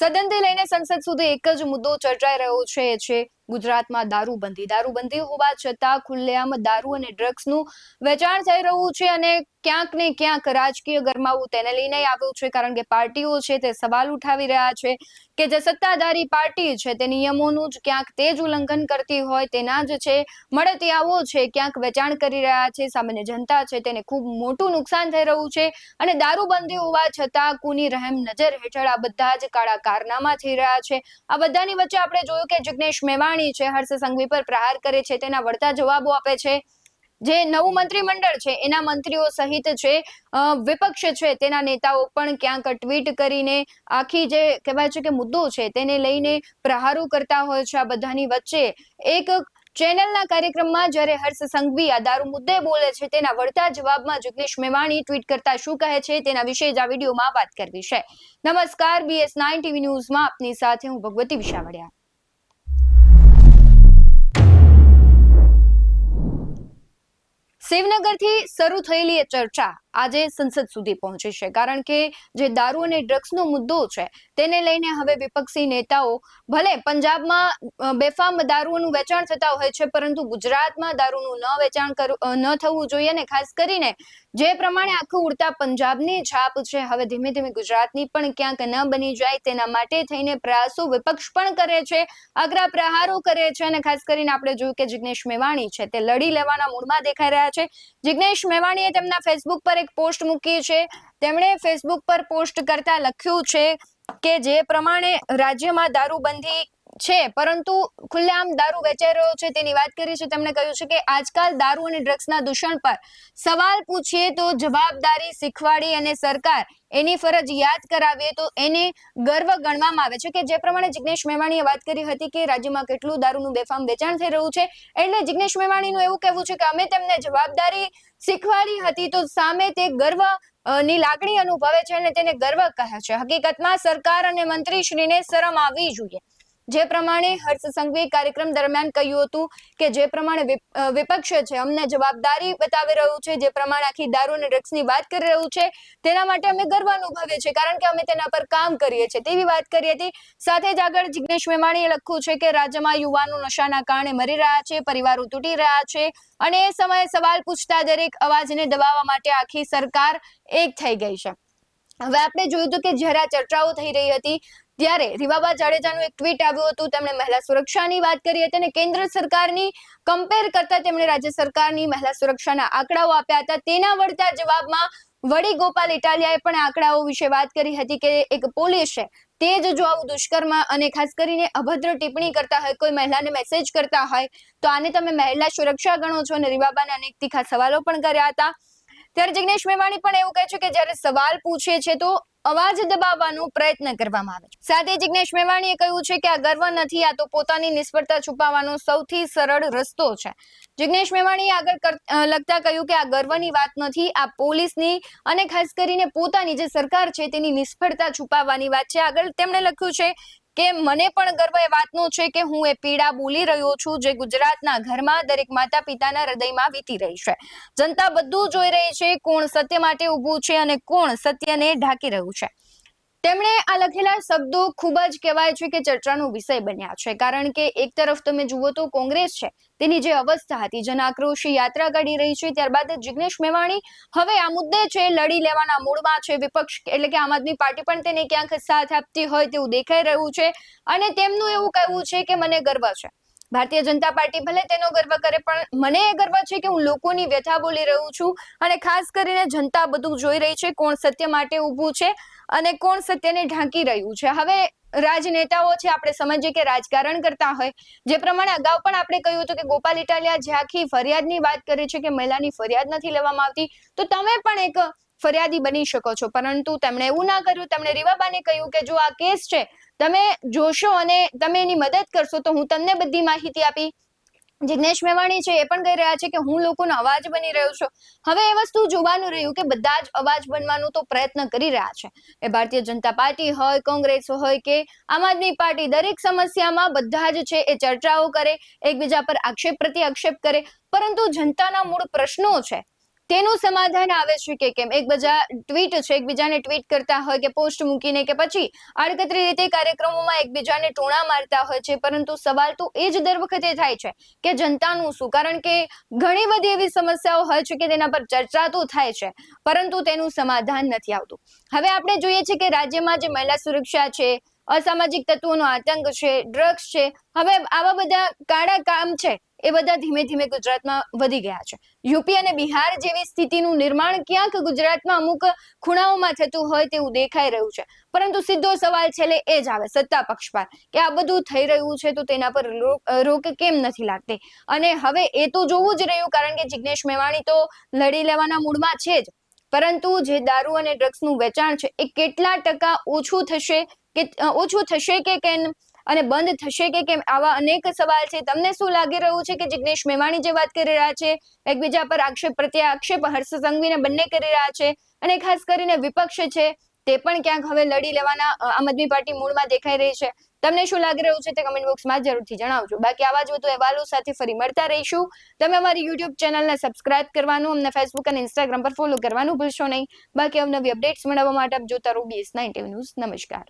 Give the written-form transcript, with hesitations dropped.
સદનથી લઈને સંસદ સુધી એક જ મુદ્દો ચર્ચાઈ રહ્યો છે એ છે ગુજરાતમાં દારૂબંધી હોવા છતાં ખુલ્લેઆમ દારૂ અને ડ્રગ્સનું વેચાણ થઈ રહ્યું છે અને ક્યાંક ને ક્યાંક રાજકીય ગરમાવું તેને લઈને આવ્યું છે કારણ કે પાર્ટીઓ છે તે સવાલ ઉઠાવી રહ્યા છે કે જે સત્તાધારી પાર્ટી છે તે નિયમોનું જ ક્યાંક તે જ ઉલ્લંઘન કરતી હોય તેના જ છે મળતિયાઓ છે ક્યાંક વેચાણ કરી રહ્યા છે સામાન્ય જનતા છે તેને ખૂબ મોટું નુકસાન થઈ રહ્યું છે અને દારૂબંધી હોવા છતાં કોની રહેમ નજર હેઠળ આ બધા જ કાળા કારનામા થઈ રહ્યા છે આ બધાની વચ્ચે આપણે જોયું કે જિગ્નેશ મેવાણી છે હર્ષ સંઘવી પર પ્રહાર કરે છે તેના વળતા જવાબો આપે છે જે નવું મંત્રીમંડળ છે એના મંત્રીઓ સહિત છે વિપક્ષ છે તેના નેતાઓ પણ ક્યાંક ટ્વીટ કરીને આખી જે કહેવાય છે કે મુદ્દો છે તેને લઈને પ્રહારો કરતા હોય છે આ બધાની વચ્ચે એક ચેનલના કાર્યક્રમમાં જ્યારે હર્ષ સંઘવી આ દારૂ મુદ્દે બોલે છે તેના વળતા જવાબમાં જિગ્નેશ મેવાણી ટ્વીટ કરતા શું કહે છે તેના વિશે જ આ વિડીયોમાં વાત કરવી છે નમસ્કાર BS9 ટીવી ન્યૂઝમાં આપની સાથે હું ભગવતી વિશાવડિયા શિવનગરથી શરૂ થયેલી એ ચર્ચા આજે સંસદ સુધી પહોંચી છે કારણ કે જે દારૂ અને ડ્રગ્સનો મુદ્દો છે તેને લઈને હવે વિપક્ષી નેતાઓ ભલે પંજાબમાં બેફામ દારૂનું વેચાણ થતા હોય છે પરંતુ ગુજરાતમાં દારૂનું વેચાણ ન થવું જોઈએ અને ખાસ કરીને જે પ્રમાણે આખું ઉડતા પંજાબની છાપ છે હવે ધીમે ધીમે ગુજરાતની પણ ક્યાંક ન બની જાય તેના માટે થઈને પ્રયાસો વિપક્ષ પણ કરે છે આકરા પ્રહારો કરે છે અને ખાસ કરીને આપણે જોયું કે જિગ્નેશ મેવાણી છે તે લડી લેવાના મૂડમાં દેખાઈ રહ્યા છે જિગ્નેશ મેવાણીએ તેમના ફેસબુક પર એક પોસ્ટ મૂકી છે તેમણે ફેસબુક પર પોસ્ટ કરતા લખ્યું છે કે જે પ્રમાણે રાજ્યમાં દારૂબંધી છે પરંતુ ખુલ્લેઆમ દારૂ વેચાઈ રહ્યો છે તેની વાત કરી છે તેમણે કહ્યું છે કે આજકાલ દારૂ અને ડ્રગ્સના દૂષણ પર સવાલ પૂછીએ તો જવાબદારી શીખવાડી અને સરકાર એની ફરજ યાદ કરાવીએ તો એને ગર્વ ગણવામાં આવે છે કે જે પ્રમાણે જિગ્નેશ મેવાણીએ વાત કરી હતી કે રાજ્યમાં કેટલું દારૂનું બેફામ વેચાણ થઈ રહ્યું છે એટલે જિગ્નેશ મેવાણીનું એવું કહેવું છે કે અમે તેમને જવાબદારી શીખવાડી હતી તો સામે તે ગર્વ ની લાગણી અનુભવે છે અને તેને ગર્વ કહે છે હકીકતમાં સરકાર અને મંત્રીશ્રીને શરમ આવવી જોઈએ જે પ્રમાણે હર્ષ સંઘવી કાર્યક્રમ દરમિયાન કહ્યું હતું કે જે પ્રમાણે વિપક્ષ છે અમને જવાબદારી બતાવી રહ્યું છે જે પ્રમાણે આખી દારૂ અને ડ્રગ્સની વાત કરી રહ્યું છે તેના માટે અમે ગર્વ અનુભવીએ છીએ કારણ કે અમે તેના પર કામ કરીએ છીએ તેવી વાત કરી હતી સાથે જ આગળ જિગ્નેશ મેવાણીએ લખ્યું છે કે રાજ્યમાં યુવાનો નશાના કારણે મરી રહ્યા છે પરિવારો તૂટી રહ્યા છે અને એ સમયે સવાલ પૂછતા દરેક અવાજને દબાવવા માટે આખી સરકાર એક થઈ ગઈ છે હવે આપણે જોયું હતું કે જ્યારે આ ચર્ચાઓ થઈ રહી હતી ત્યારે રીવાબા જાડેજાનું એક ટ્વીટ આવ્યું હતું તેમણે મહિલા સુરક્ષાની વાત કરી હતી અને કેન્દ્ર સરકારની કમ્પેર કરતા તેમણે રાજ્ય સરકારની મહિલા સુરક્ષાના આંકડાઓ આપ્યા હતા તેના વળતા જવાબમાં વડી ગોપાલ ઇટાલિયાએ પણ આંકડાઓ વિશે વાત કરી હતી કે એક પોલીસ છે તે જ જો આવું દુષ્કર્મ અને ખાસ કરીને અભદ્ર ટિપ્પણી કરતા હોય કોઈ મહિલાને મેસેજ કરતા હોય તો આને તમે મહિલા સુરક્ષા ગણો છો અને રીવાબાને અનેક તીખા સવાલો પણ કર્યા હતા ત્યારે જિગ્નેશ મેવાણી પણ એવું કહે છે કે જ્યારે સવાલ પૂછે છે તો અવાજ દબાવવાનો પ્રયત્ન કરવામાં આવે છે સાથે જિગ્નેશ મેવાણીએ કહ્યું છે કે આ ગર્વ નથી આ તો પોતાની નિષ્ફળતા છુપાવવાનો સૌથી સરળ રસ્તો છે જિગ્નેશ મેવાણીએ આગળ લખતા કહ્યું કે આ ગર્વની વાત નથી આ પોલીસની અને ખાસ કરીને પોતાની જે સરકાર છે તેની નિષ્ફળતા છુપાવવાની વાત છે આગળ તેમણે લખ્યું છે કે મને પણ ગર્વ એ વાતનો છે કે હું એ પીડા બોલી રહ્યો છું જે ગુજરાતના ઘરમાં દરેક માતા પિતાના હૃદયમાં વીતી રહી છે જનતા બધું જોઈ રહી છે કોણ સત્ય માટે ઊભું છે અને કોણ સત્યને ઢાંકી રહ્યું છે તેમણે આ લખેલા શબ્દો ખૂબ જ કહેવાય છે કે ચર્ચાનો વિષય બન્યા છે કારણ કે એક તરફ તમે જુઓ તો કોંગ્રેસ છે તેની જે અવસ્થા હતી જન આક્રોશી યાત્રા કાઢી રહી છે ત્યારબાદ જિગ્નેશ મેવાણી હવે આ મુદ્દે છે લડી લેવાના મૂડમાં છે વિપક્ષ એટલે કે આમ આદમી પાર્ટી પણ તેને ક્યાંક સાથ આપતી હોય તેવું દેખાઈ રહ્યું છે અને તેમનું એવું કહેવું છે કે મને ગર્વ છે ભારતીય જનતા પાર્ટી ભલે તેનો ગર્વ કરે પણ મને એ ગર્વ છે કે હું લોકોની વ્યથા બોલી રહ્યું છું અને ખાસ કરીને જનતા બધું જોઈ રહી છે કોણ સત્ય માટે ઊભું છે અને કોણ સત્યને ઢાંકી રહ્યું છે હવે રાજનેતાઓ છે આપણે સમજીએ કે રાજકારણ કરતા હોય જે પ્રમાણે અગાઉ પણ આપણે કહ્યું હતું કે ગોપાલ ઇટાલિયા જે આખી ફરિયાદની વાત કરે છે કે મહિલાની ફરિયાદ નથી લેવામાં આવતી તો તમે પણ એક ફરિયાદી બની શકો છો પરંતુ તેમણે એવું ના કર્યું તેમણે રીવાબાને કહ્યું કે જો આ કેસ છે તમે જોશો અને તમે એની મદદ કરશો તો હું તમને બધી માહિતી આપી જિગ્નેશ મેવાણી છે એ પણ કહી રહ્યા છે કે હું લોકોનો અવાજ બની રહ્યો છું હવે એ વસ્તુ જોવાનું રહ્યું કે બધા જ અવાજ બનવાનો તો પ્રયત્ન કરી રહ્યા છે એ ભારતીય જનતા પાર્ટી હોય કોંગ્રેસ હોય કે આમ આદમી પાર્ટી દરેક સમસ્યામાં બધા જ છે એ ચર્ચાઓ કરે એકબીજા પર આક્ષેપ પ્રતિ આક્ષેપ કરે પરંતુ જનતાના મૂળ પ્રશ્નો છે તેનું સમાધાન આવે છે કે કેમ? એકબીજાને ટ્વીટ કરતા હોય કે પોસ્ટ મૂકીને કે પછી આડકતરી રીતે કાર્યક્રમોમાં એકબીજાને ટોણા મારતા હોય છે, પરંતુ સવાલ તો એ જ દર વખતે થાય છે કે જનતાનું શું? કારણ કે ઘણી બધી એવી સમસ્યાઓ હોય છે કે તેના પર ચર્ચા તો થાય છે, પરંતુ તેનું સમાધાન નથી આવતું. હવે આપણે જોઈએ છીએ કે રાજ્યમાં જે મહિલા સુરક્ષા છે, અસામાજિક તત્વોનો આતંક છે, ડ્રગ્સ છે, હવે આવા બધા કાળા કામ છે એ બધા ધીમે ધીમે ગુજરાતમાં વધી ગયા છે. યુપી અને બિહાર જેવી સ્થિતિનું નિર્માણ ક્યાંક ગુજરાતમાં અમુક ખૂણાઓમાં થતું હોય તેવું દેખાઈ રહ્યું છે, પરંતુ સીધો સવાલ છેલ્લે એ જ આવે સત્તા પક્ષ પર કે આ બધું થઈ રહ્યું છે તો તેના પર રોક કેમ નથી લાગતી. અને હવે એ તો જોવું જ રહ્યું, કારણ કે જિગ્નેશ મેવાણી તો લડી લેવાના મૂડમાં છે જ, પરંતુ જે દારૂ અને ડ્રગ્સનું વેચાણ છે એ કેટલા ટકા ઓછું થશે કે કેમ, અને બંધ થશે કે કેમ, આવા અનેક સવાલ છે. તમને શું લાગી રહ્યું છે કે જિગ્નેશ મેવાણી જે વાત કરી રહ્યા છે, એકબીજા પર આક્ષેપ પ્રત્યે આક્ષેપ હર્ષ સંઘવીને બંને કરી રહ્યા છે, અને ખાસ કરીને વિપક્ષ છે તે પણ ક્યાંક હવે લડી લેવાના આમ આદમી પાર્ટી મૂળમાં દેખાઈ રહી છે? તમને શું લાગી રહ્યું છે તે કમેન્ટ બોક્સમાં જરૂરથી જણાવજો. બાકી આવા જ વધુ અહેવાલો સાથે ફરી મળતા રહીશું. તમે અમારી યુટ્યુબ ચેનલને સબસ્ક્રાઇબ કરવાનું, અમને ફેસબુક અને ઇન્સ્ટાગ્રામ પર ફોલો કરવાનું ભૂલશો નહીં. બાકી અવનવી અપડેટ્સ મેળવવા માટે આપ જોતા રહો BS9 ન્યૂઝ. નમસ્કાર.